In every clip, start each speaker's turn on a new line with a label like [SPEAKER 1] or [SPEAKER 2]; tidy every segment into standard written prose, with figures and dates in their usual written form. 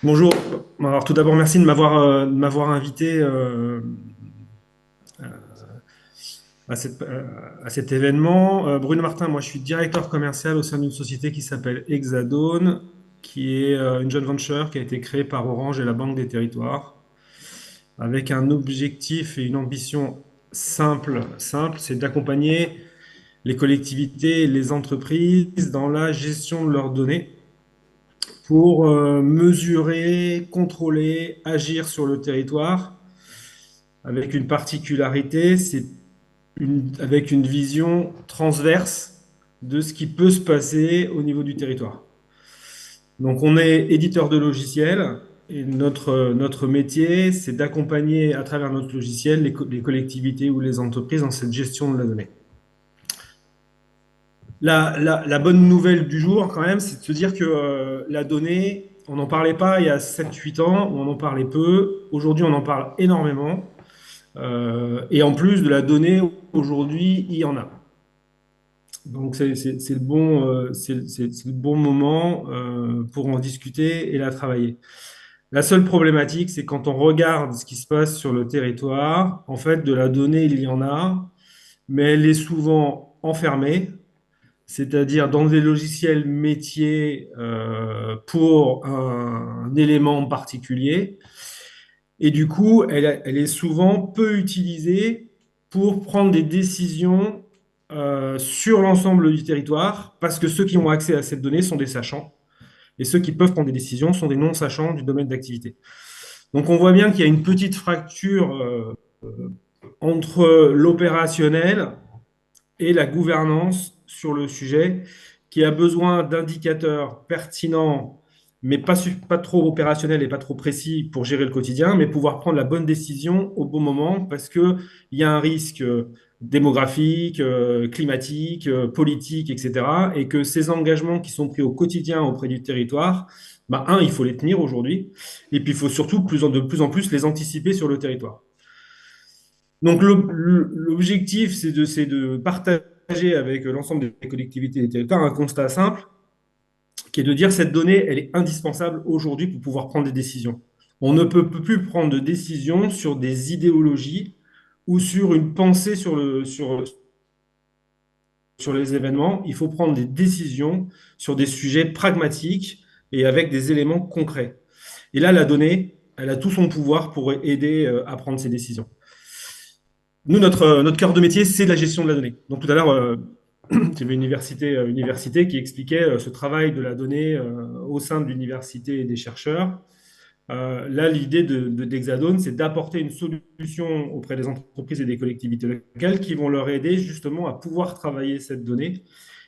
[SPEAKER 1] Bonjour. Alors, tout d'abord, merci de m'avoir invité à cet événement. Bruno Martin, moi, je suis directeur commercial au sein d'une société qui s'appelle Hexadone, qui est une joint venture qui a été créée par Orange et la Banque des Territoires, avec un objectif et une ambition simple, c'est d'accompagner les collectivités et les entreprises dans la gestion de leurs données pour mesurer, contrôler, agir sur le territoire avec une particularité, avec une vision transverse de ce qui peut se passer au niveau du territoire. Donc on est éditeur de logiciels et notre métier, c'est d'accompagner à travers notre logiciel les collectivités ou les entreprises dans cette gestion de la donnée. La bonne nouvelle du jour, quand même, c'est de se dire que la donnée, on n'en parlait pas il y a 7, 8 ans, on en parlait peu. Aujourd'hui, on en parle énormément. Et en plus de la donnée, aujourd'hui, il y en a. Donc, c'est le bon, c'est le bon moment pour en discuter et la travailler. La seule problématique, c'est quand on regarde ce qui se passe sur le territoire, en fait, de la donnée, il y en a, mais elle est souvent enfermée, c'est-à-dire dans des logiciels métiers pour un élément particulier. Et du coup, elle est souvent peu utilisée pour prendre des décisions sur l'ensemble du territoire, parce que ceux qui ont accès à cette donnée sont des sachants, et ceux qui peuvent prendre des décisions sont des non-sachants du domaine d'activité. Donc on voit bien qu'il y a une petite fracture entre l'opérationnel et la gouvernance sur le sujet, qui a besoin d'indicateurs pertinents, mais pas trop opérationnels et pas trop précis pour gérer le quotidien, mais pouvoir prendre la bonne décision au bon moment, parce qu'il y a un risque démographique, climatique, politique, etc. Et que ces engagements qui sont pris au quotidien auprès du territoire, bah, il faut les tenir aujourd'hui, et puis il faut surtout de plus en plus les anticiper sur le territoire. Donc l'objectif, c'est de partager avec l'ensemble des collectivités et des territoires un constat simple, qui est de dire cette donnée, elle est indispensable aujourd'hui pour pouvoir prendre des décisions. On ne peut plus prendre de décisions sur des idéologies ou sur une pensée sur les événements. Il faut prendre des décisions sur des sujets pragmatiques et avec des éléments concrets. Et là, la donnée, elle a tout son pouvoir pour aider à prendre ces décisions. Nous, notre cœur de métier, c'est la gestion de la donnée. Donc tout à l'heure, il y avait une université qui expliquait ce travail de la donnée au sein de l'université et des chercheurs. Là, l'idée d'Hexadone, c'est d'apporter une solution auprès des entreprises et des collectivités locales qui vont leur aider justement à pouvoir travailler cette donnée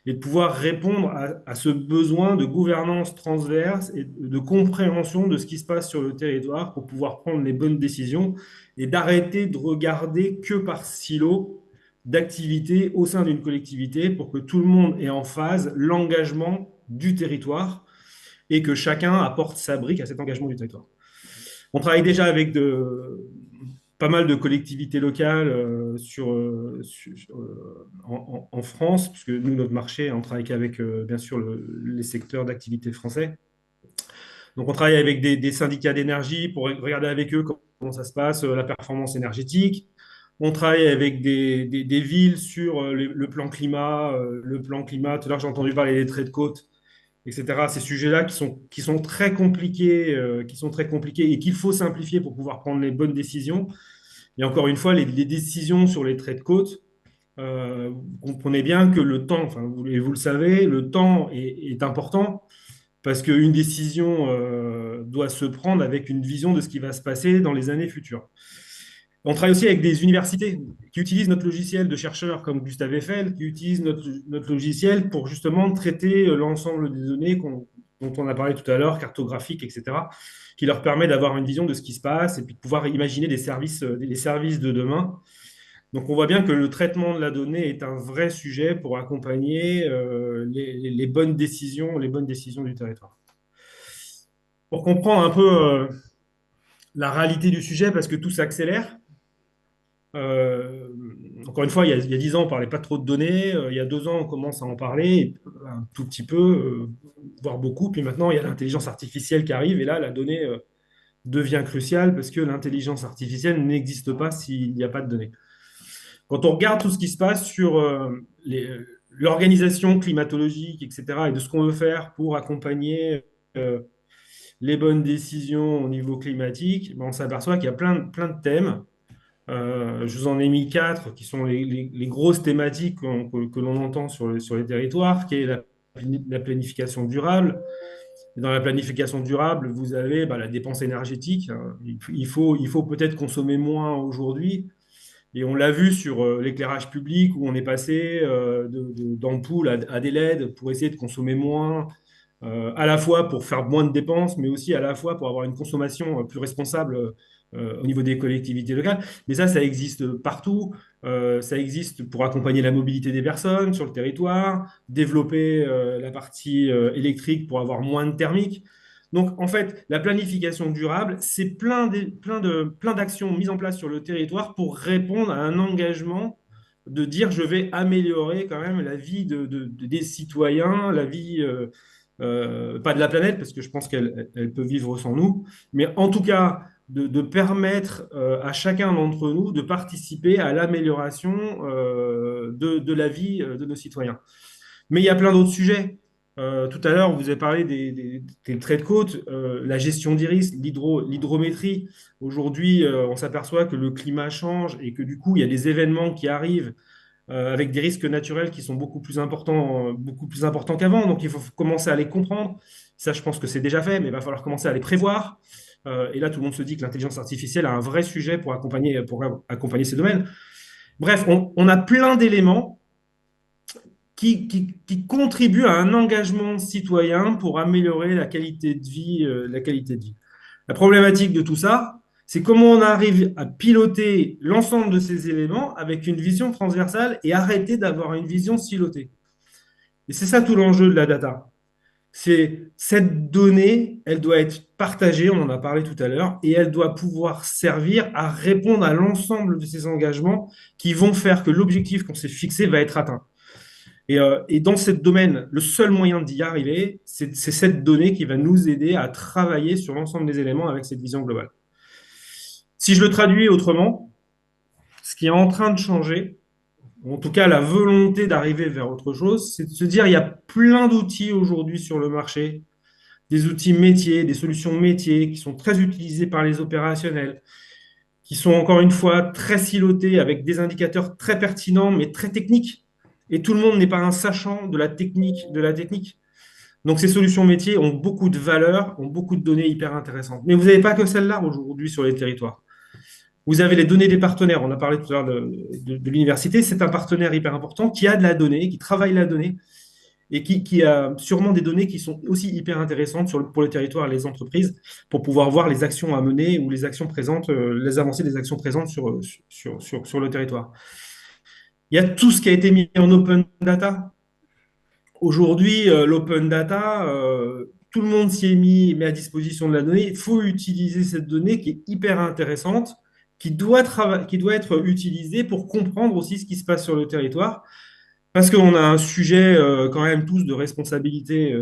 [SPEAKER 1] et de pouvoir répondre à ce besoin de gouvernance transverse et de compréhension de ce qui se passe sur le territoire pour pouvoir prendre les bonnes décisions et d'arrêter de regarder que par silo d'activité au sein d'une collectivité pour que tout le monde ait en phase l'engagement du territoire et que chacun apporte sa brique à cet engagement du territoire. On travaille déjà avec pas mal de collectivités locales en France, puisque nous, notre marché, on travaille qu'avec, bien sûr, les secteurs d'activité français. Donc, on travaille avec des syndicats d'énergie pour regarder avec eux comment ça se passe, la performance énergétique. On travaille avec des villes sur le plan climat. Le plan climat, tout à l'heure, j'ai entendu parler des traits de côte, etc. Ces sujets-là qui sont très compliqués, et qu'il faut simplifier pour pouvoir prendre les bonnes décisions. Et encore une fois, les décisions sur les traits de côte, vous comprenez bien que le temps, enfin, vous le savez, le temps est important parce qu'une décision doit se prendre avec une vision de ce qui va se passer dans les années futures. On travaille aussi avec des universités qui utilisent notre logiciel, de chercheurs comme Gustave Eiffel, qui utilisent notre logiciel pour justement traiter l'ensemble des données dont on a parlé tout à l'heure, cartographiques, etc., qui leur permet d'avoir une vision de ce qui se passe et puis de pouvoir imaginer les services de demain. Donc on voit bien que le traitement de la donnée est un vrai sujet pour accompagner les bonnes décisions du territoire. Pour comprendre un peu la réalité du sujet, parce que tout s'accélère. Euh, Encore une fois, il y a 10 ans, on ne parlait pas trop de données. Il y a 2 ans, on commence à en parler. un tout petit peu, voire beaucoup. Puis maintenant, il y a l'intelligence artificielle qui arrive, et là, la donnée devient cruciale parce que l'intelligence artificielle n'existe pas s'il n'y a pas de données. Quand on regarde tout ce qui se passe sur l'organisation climatologique, etc., et de ce qu'on veut faire pour accompagner les bonnes décisions au niveau climatique, ben, on s'aperçoit qu'il y a plein de thèmes. Je vous en ai mis quatre qui sont les grosses thématiques que l'on entend sur les territoires, qui est la planification durable. Et dans la planification durable, vous avez la dépense énergétique. Il faut peut-être consommer moins aujourd'hui. Et on l'a vu sur l'éclairage public où on est passé d'ampoules à des LED pour essayer de consommer moins, à la fois pour faire moins de dépenses, mais aussi à la fois pour avoir une consommation plus responsable au niveau des collectivités locales. Mais ça existe partout. Ça existe pour accompagner la mobilité des personnes sur le territoire, développer la partie électrique pour avoir moins de thermique. Donc, en fait, la planification durable, c'est plein d'actions mises en place sur le territoire pour répondre à un engagement de dire je vais améliorer quand même la vie des citoyens, la vie pas de la planète, parce que je pense elle peut vivre sans nous, mais en tout cas de permettre à chacun d'entre nous de participer à l'amélioration de la vie de nos citoyens. Mais il y a plein d'autres sujets. Tout à l'heure, vous avez parlé des traits de côte, la gestion des risques, l'hydrométrie. Aujourd'hui, on s'aperçoit que le climat change et que du coup, il y a des événements qui arrivent avec des risques naturels qui sont beaucoup plus importants qu'avant. Donc, il faut commencer à les comprendre. Ça, je pense que c'est déjà fait, mais il va falloir commencer à les prévoir. Et là, tout le monde se dit que l'intelligence artificielle a un vrai sujet pour accompagner ces domaines. Bref, on a plein d'éléments qui contribuent à un engagement citoyen pour améliorer la qualité de vie, la qualité de vie. La problématique de tout ça, c'est comment on arrive à piloter l'ensemble de ces éléments avec une vision transversale et arrêter d'avoir une vision silotée. Et c'est ça tout l'enjeu de la data. C'est cette donnée, elle doit être partagée, on en a parlé tout à l'heure, et elle doit pouvoir servir à répondre à l'ensemble de ces engagements qui vont faire que l'objectif qu'on s'est fixé va être atteint. Et dans ce domaine, le seul moyen d'y arriver, c'est cette donnée qui va nous aider à travailler sur l'ensemble des éléments avec cette vision globale. Si je le traduis autrement, ce qui est en train de changer, en tout cas la volonté d'arriver vers autre chose, c'est de se dire il y a plein d'outils aujourd'hui sur le marché, des outils métiers, des solutions métiers qui sont très utilisés par les opérationnels, qui sont encore une fois très silotés avec des indicateurs très pertinents mais très techniques. Et tout le monde n'est pas un sachant de la technique. Donc ces solutions métiers ont beaucoup de valeur, ont beaucoup de données hyper intéressantes. Mais vous n'avez pas que celles-là aujourd'hui sur les territoires. Vous avez les données des partenaires. On a parlé tout à l'heure de l'université. C'est un partenaire hyper important qui a de la donnée, qui travaille la donnée et qui a sûrement des données qui sont aussi hyper intéressantes pour le territoire et les entreprises pour pouvoir voir les actions à mener ou les actions présentes, les avancées des actions présentes sur le territoire. Il y a tout ce qui a été mis en open data. Aujourd'hui, l'open data, tout le monde s'y est met à disposition de la donnée. Il faut utiliser cette donnée qui est hyper intéressante, qui doit être utilisée pour comprendre aussi ce qui se passe sur le territoire. Parce qu'on a un sujet quand même tous de responsabilité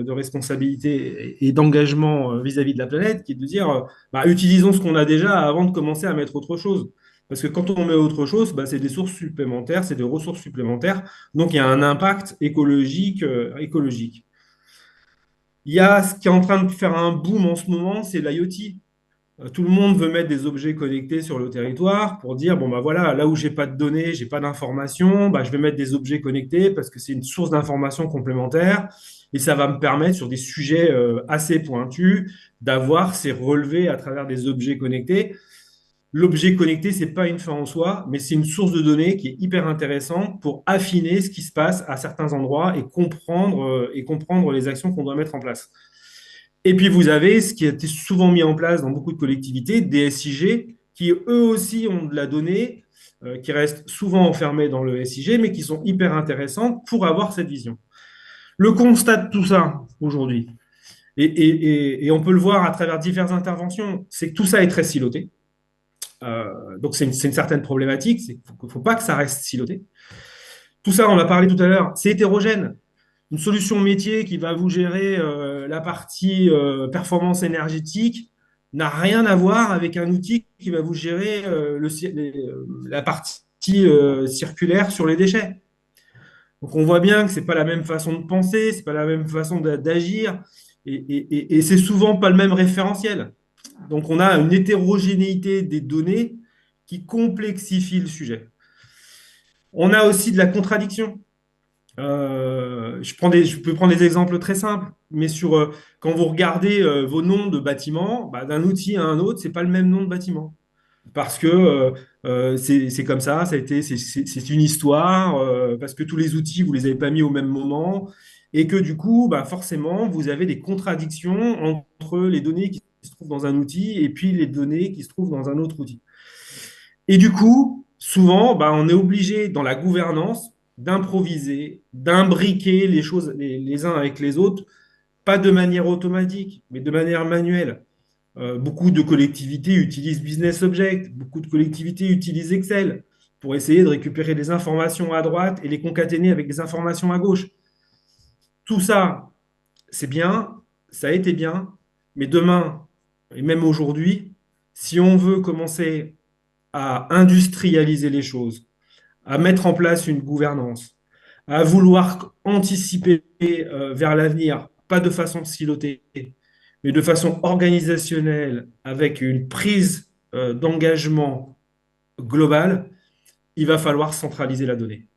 [SPEAKER 1] et d'engagement vis-à-vis de la planète, qui est de dire, utilisons ce qu'on a déjà avant de commencer à mettre autre chose. Parce que quand on met autre chose, c'est des sources supplémentaires, c'est des ressources supplémentaires. Donc il y a un impact écologique. Il y a ce qui est en train de faire un boom en ce moment, c'est l'IoT. Tout le monde veut mettre des objets connectés sur le territoire pour dire, bon, voilà, là où j'ai pas de données, j'ai pas d'informations, je vais mettre des objets connectés parce que c'est une source d'information complémentaire et ça va me permettre sur des sujets assez pointus d'avoir ces relevés à travers des objets connectés. L'objet connecté, c'est pas une fin en soi, mais c'est une source de données qui est hyper intéressante pour affiner ce qui se passe à certains endroits et comprendre les actions qu'on doit mettre en place. Et puis, vous avez ce qui a été souvent mis en place dans beaucoup de collectivités, des SIG, qui eux aussi ont de la donnée, qui restent souvent enfermés dans le SIG, mais qui sont hyper intéressantes pour avoir cette vision. Le constat de tout ça aujourd'hui, et on peut le voir à travers diverses interventions, c'est que tout ça est très siloté. Donc, c'est une certaine problématique, il ne faut pas que ça reste siloté. Tout ça, on a parlé tout à l'heure, c'est hétérogène. Une solution métier qui va vous gérer la partie performance énergétique n'a rien à voir avec un outil qui va vous gérer la partie circulaire sur les déchets. Donc on voit bien que c'est pas la même façon de penser, c'est pas la même façon d'agir, et c'est souvent pas le même référentiel. Donc on a une hétérogénéité des données qui complexifie le sujet. On a aussi de la contradiction. Je peux prendre des exemples très simples, mais quand vous regardez vos noms de bâtiments, bah, d'un outil à un autre, c'est pas le même nom de bâtiment. Parce que c'est comme ça a été, c'est une histoire, parce que tous les outils, vous les avez pas mis au même moment, et que du coup, bah, forcément, vous avez des contradictions entre les données qui se trouvent dans un outil et puis les données qui se trouvent dans un autre outil. Et du coup, souvent, bah, on est obligé dans la gouvernance d'improviser, d'imbriquer les choses les uns avec les autres, pas de manière automatique, mais de manière manuelle. Beaucoup de collectivités utilisent Business Object, beaucoup de collectivités utilisent Excel pour essayer de récupérer des informations à droite et les concaténer avec des informations à gauche. Tout ça, c'est bien, ça a été bien, mais demain, et même aujourd'hui, si on veut commencer à industrialiser les choses, à mettre en place une gouvernance, à vouloir anticiper vers l'avenir, pas de façon silotée, mais de façon organisationnelle, avec une prise d'engagement globale, il va falloir centraliser la donnée.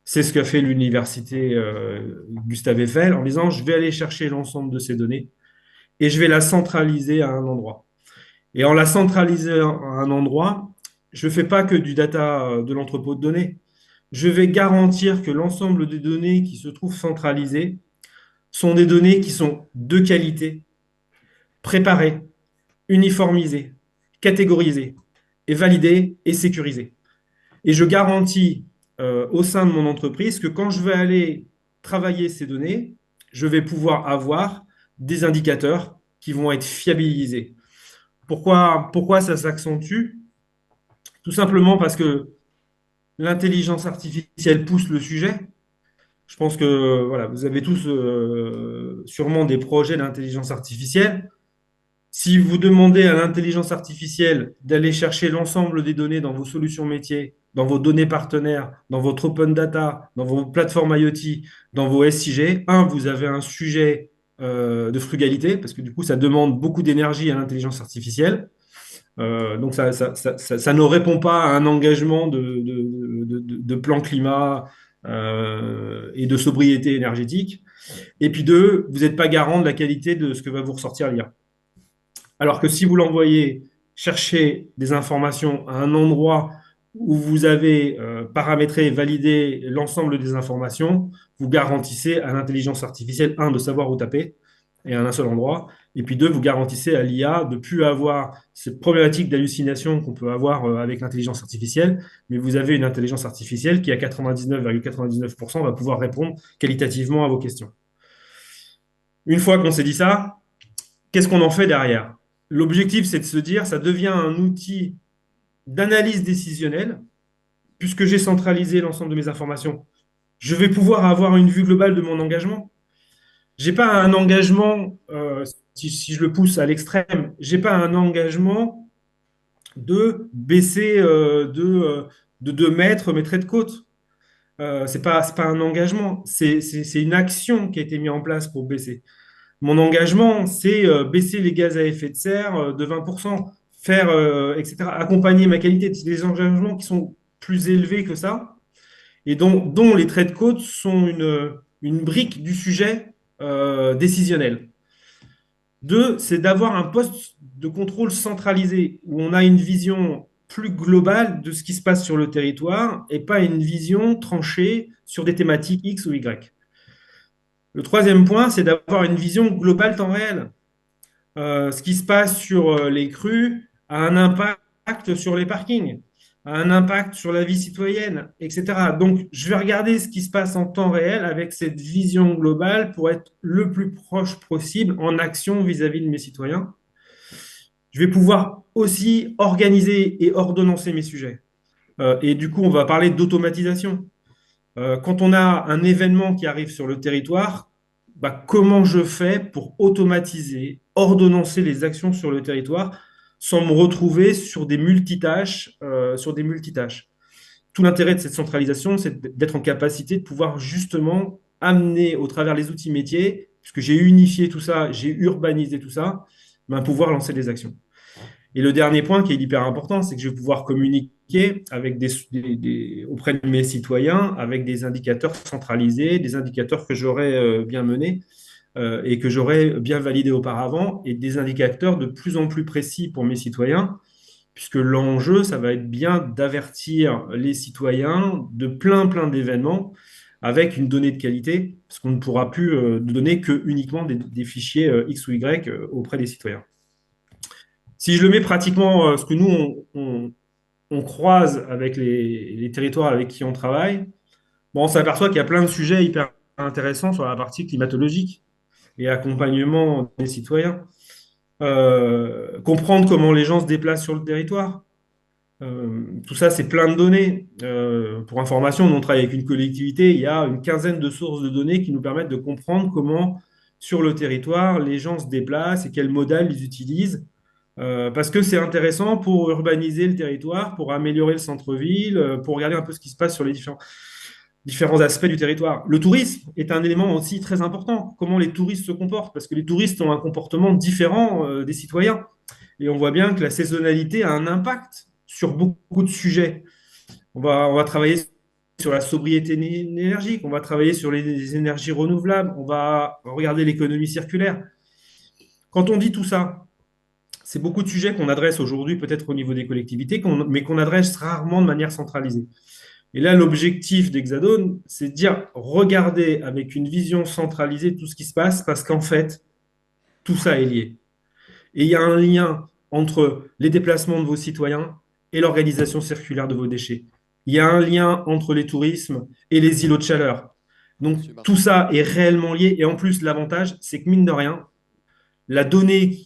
[SPEAKER 1] C'est ce qu'a fait l'université Gustave Eiffel en disant, je vais aller chercher l'ensemble de ces données et je vais la centraliser à un endroit. Et en la centralisant à un endroit, je ne fais pas que du data de l'entrepôt de données. Je vais garantir que l'ensemble des données qui se trouvent centralisées sont des données qui sont de qualité, préparées, uniformisées, catégorisées, et validées et sécurisées. Et je garantis au sein de mon entreprise que quand je vais aller travailler ces données, je vais pouvoir avoir des indicateurs qui vont être fiabilisés. Pourquoi ça s'accentue? Tout simplement parce que l'intelligence artificielle pousse le sujet. Je pense que voilà, vous avez tous sûrement des projets d'intelligence artificielle. Si vous demandez à l'intelligence artificielle d'aller chercher l'ensemble des données dans vos solutions métiers, dans vos données partenaires, dans votre open data, dans vos plateformes IoT, dans vos SIG, vous avez un sujet de frugalité, parce que du coup, ça demande beaucoup d'énergie à l'intelligence artificielle. Donc, ça ne répond pas à un engagement de plan climat et de sobriété énergétique. Et puis, deux, vous n'êtes pas garant de la qualité de ce que va vous ressortir l'IA. Alors que si vous l'envoyez chercher des informations à un endroit où vous avez paramétré et validé l'ensemble des informations, vous garantissez à l'intelligence artificielle, un, de savoir où taper, et à un seul endroit, et puis deux, vous garantissez à l'IA de ne plus avoir cette problématique d'hallucination qu'on peut avoir avec l'intelligence artificielle, mais vous avez une intelligence artificielle qui, à 99,99%, va pouvoir répondre qualitativement à vos questions. Une fois qu'on s'est dit ça, qu'est-ce qu'on en fait derrière? L'objectif, c'est de se dire, ça devient un outil d'analyse décisionnelle, puisque j'ai centralisé l'ensemble de mes informations. Je vais pouvoir avoir une vue globale de mon engagement. Je n'ai pas un engagement, si je le pousse à l'extrême, je n'ai pas un engagement de baisser de 2 mètres mes traits de côte. C'est pas un engagement, c'est une action qui a été mise en place pour baisser. Mon engagement, c'est baisser les gaz à effet de serre de 20%, faire, etc., accompagner ma qualité. C'est des engagements qui sont plus élevés que ça, et dont les traits de côte sont une brique du sujet décisionnel. Deux, c'est d'avoir un poste de contrôle centralisé, où on a une vision plus globale de ce qui se passe sur le territoire, et pas une vision tranchée sur des thématiques X ou Y. Le troisième point, c'est d'avoir une vision globale temps réel. Ce qui se passe sur les crues a un impact sur les parkings, a un impact sur la vie citoyenne, etc. Donc, je vais regarder ce qui se passe en temps réel avec cette vision globale pour être le plus proche possible en action vis-à-vis de mes citoyens. Je vais pouvoir aussi organiser et ordonnancer mes sujets. Et du coup, on va parler d'automatisation. Quand on a un événement qui arrive sur le territoire, bah, comment je fais pour automatiser, ordonnancer les actions sur le territoire sans me retrouver sur des multitâches. Tout l'intérêt de cette centralisation, c'est d'être en capacité de pouvoir justement amener au travers les outils métiers, puisque j'ai unifié tout ça, j'ai urbanisé tout ça, ben, pouvoir lancer des actions. Et le dernier point qui est hyper important, c'est que je vais pouvoir communiquer avec auprès de mes citoyens avec des indicateurs centralisés, des indicateurs que j'aurais bien menés et que j'aurais bien validés auparavant, et des indicateurs de plus en plus précis pour mes citoyens, puisque l'enjeu, ça va être bien d'avertir les citoyens de plein d'événements avec une donnée de qualité, parce qu'on ne pourra plus donner que uniquement des fichiers X ou Y auprès des citoyens. Si je le mets pratiquement, ce que nous, on croise avec les territoires avec qui on travaille, bon, on s'aperçoit qu'il y a plein de sujets hyper intéressants sur la partie climatologique et accompagnement des citoyens. Comprendre comment les gens se déplacent sur le territoire. Tout ça, c'est plein de données. Pour information, nous, on travaille avec une collectivité, il y a une quinzaine de sources de données qui nous permettent de comprendre comment, sur le territoire, les gens se déplacent et quel modèle ils utilisent. Parce que c'est intéressant pour urbaniser le territoire, pour améliorer le centre-ville, pour regarder un peu ce qui se passe sur les différents aspects du territoire. Le tourisme est un élément aussi très important. Comment les touristes se comportent, parce que les touristes ont un comportement différent des citoyens. Et on voit bien que la saisonnalité a un impact sur beaucoup de sujets. On va travailler sur la sobriété énergétique, on va travailler sur les énergies renouvelables, on va regarder l'économie circulaire. Quand on dit tout ça, c'est beaucoup de sujets qu'on adresse aujourd'hui peut-être au niveau des collectivités, mais qu'on adresse rarement de manière centralisée. Et là, l'objectif d'Hexadone, c'est de dire, regardez avec une vision centralisée tout ce qui se passe, parce qu'en fait, tout ça est lié. Et il y a un lien entre les déplacements de vos citoyens et l'organisation circulaire de vos déchets. Il y a un lien entre les tourismes et les îlots de chaleur. Donc
[SPEAKER 2] Monsieur
[SPEAKER 1] tout
[SPEAKER 2] Martin.
[SPEAKER 1] ça est réellement lié. Et en plus, l'avantage, c'est que mine de rien, la donnée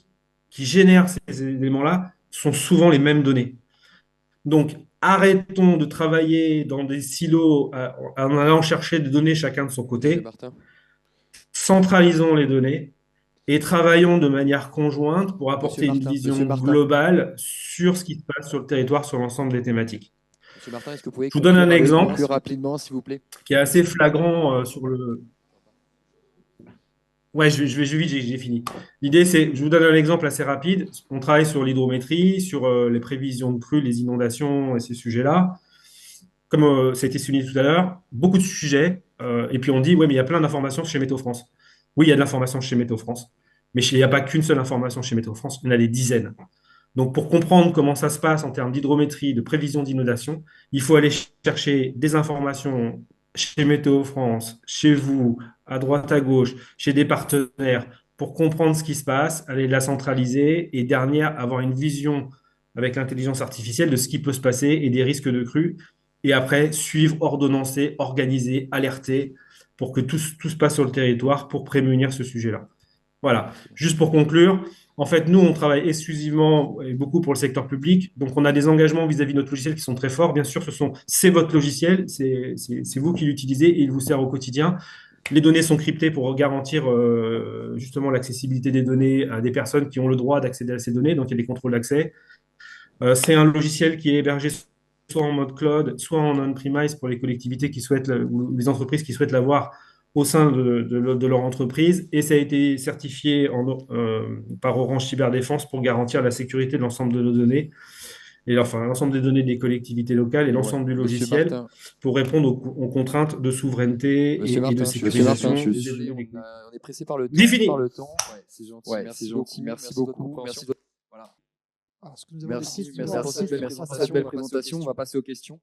[SPEAKER 1] qui génère ces éléments-là sont souvent les mêmes données. Donc arrêtons de travailler dans des silos en allant chercher des données chacun de son
[SPEAKER 2] Monsieur
[SPEAKER 1] côté.
[SPEAKER 2] Martin.
[SPEAKER 1] Centralisons les données et travaillons de manière conjointe pour
[SPEAKER 2] Monsieur
[SPEAKER 1] apporter une
[SPEAKER 2] Martin. Monsieur
[SPEAKER 1] vision
[SPEAKER 2] Martin.
[SPEAKER 1] globale sur ce qui se passe sur le territoire, sur l'ensemble des thématiques.
[SPEAKER 2] Monsieur Martin, est-ce que vous pouvez
[SPEAKER 1] Je vous donne un exemple
[SPEAKER 2] conclure rapidement, s'il vous plaît?
[SPEAKER 1] qui est assez flagrant sur le... Ouais, je vais vite, j'ai fini. L'idée, c'est, je vous donne un exemple assez rapide. On travaille sur l'hydrométrie, sur les prévisions de crues, les inondations et ces sujets-là. Comme ça a été souligné tout à l'heure, beaucoup de sujets. Et puis on dit, oui, mais il y a plein d'informations chez Météo France. Oui, il y a de l'information chez Météo France. Mais il n'y a pas qu'une seule information chez Météo France, il y en a des dizaines. Donc, pour comprendre comment ça se passe en termes d'hydrométrie, de prévision d'inondation, il faut aller chercher des informations chez Météo France, chez vous, à droite, à gauche, chez des partenaires, pour comprendre ce qui se passe, aller la centraliser et dernière, avoir une vision avec l'intelligence artificielle de ce qui peut se passer et des risques de crue. Et après, suivre, ordonnancer, organiser, alerter pour que tout se passe sur le territoire pour prémunir ce sujet-là. Voilà. Juste pour conclure, en fait, nous, on travaille exclusivement et beaucoup pour le secteur public. Donc, on a des engagements vis-à-vis de notre logiciel qui sont très forts. Bien sûr, c'est votre logiciel, c'est vous qui l'utilisez et il vous sert au quotidien. Les données sont cryptées pour garantir justement l'accessibilité des données à des personnes qui ont le droit d'accéder à ces données. Donc, il y a des contrôles d'accès. C'est un logiciel qui est hébergé soit en mode cloud, soit en on-premise pour les collectivités qui souhaitent, ou les entreprises qui souhaitent l'avoir au sein de leur entreprise. Et ça a été certifié par Orange Cyberdéfense pour garantir la sécurité de l'ensemble de nos données, et enfin l'ensemble des données des collectivités locales et
[SPEAKER 2] Ouais.
[SPEAKER 1] l'ensemble du
[SPEAKER 2] Monsieur
[SPEAKER 1] logiciel
[SPEAKER 2] Martin.
[SPEAKER 1] pour répondre aux contraintes de souveraineté
[SPEAKER 2] Monsieur
[SPEAKER 1] et de
[SPEAKER 2] Martin,
[SPEAKER 1] sécurisation.
[SPEAKER 2] je suis
[SPEAKER 1] des
[SPEAKER 2] désolé,
[SPEAKER 1] données des-
[SPEAKER 2] on est pressé par le
[SPEAKER 1] J'ai
[SPEAKER 2] temps.
[SPEAKER 1] fini.
[SPEAKER 2] Ouais, c'est gentil, merci beaucoup, merci de votre... Voilà.
[SPEAKER 3] Alors, est-ce que nous avons des
[SPEAKER 2] Merci,
[SPEAKER 3] questions
[SPEAKER 2] merci pour cette belle présentation. On va passer aux questions.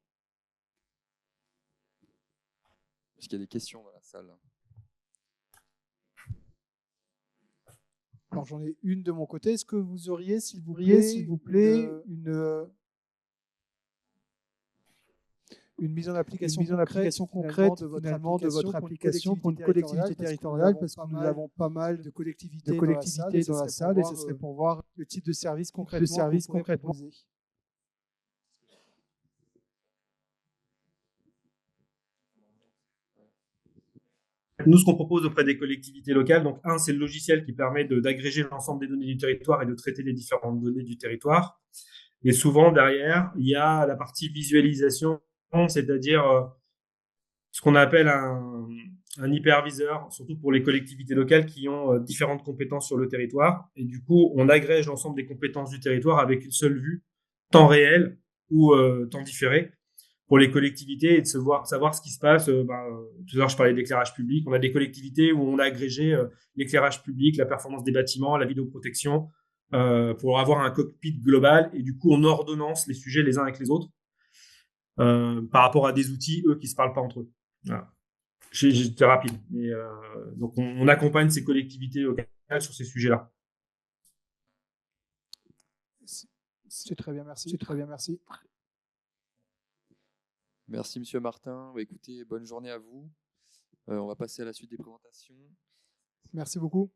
[SPEAKER 2] Est-ce qu'il y a des questions dans la salle?
[SPEAKER 3] Alors, j'en ai une de mon côté. Est-ce que vous auriez, s'il vous plaît, une mise en application concrète finalement de votre application pour une collectivité territoriale, parce que nous avons pas mal de collectivités dans la salle, et ce serait pour voir le type de service concrètement que vous pourrez proposer.
[SPEAKER 1] Nous, ce qu'on propose auprès des collectivités locales, donc c'est le logiciel qui permet d'agréger l'ensemble des données du territoire et de traiter les différentes données du territoire. Et souvent, derrière, il y a la partie visualisation, c'est-à-dire ce qu'on appelle un hyperviseur, surtout pour les collectivités locales qui ont différentes compétences sur le territoire. Et du coup, on agrège l'ensemble des compétences du territoire avec une seule vue, temps réel ou temps différé, pour les collectivités et de savoir ce qui se passe. Tout à l'heure, je parlais d'éclairage public. On a des collectivités où on a agrégé l'éclairage public, la performance des bâtiments, la vidéoprotection, pour avoir un cockpit global. Et du coup, on ordonnance les sujets les uns avec les autres par rapport à des outils, eux, qui ne se parlent pas entre eux. Voilà. J'étais rapide. Mais, donc, on accompagne ces collectivités locales sur ces sujets-là.
[SPEAKER 3] C'est très bien, merci. C'est très bien, merci.
[SPEAKER 2] Merci, Monsieur Martin. Écoutez, bonne journée à vous. On va passer à la suite des présentations.
[SPEAKER 3] Merci beaucoup.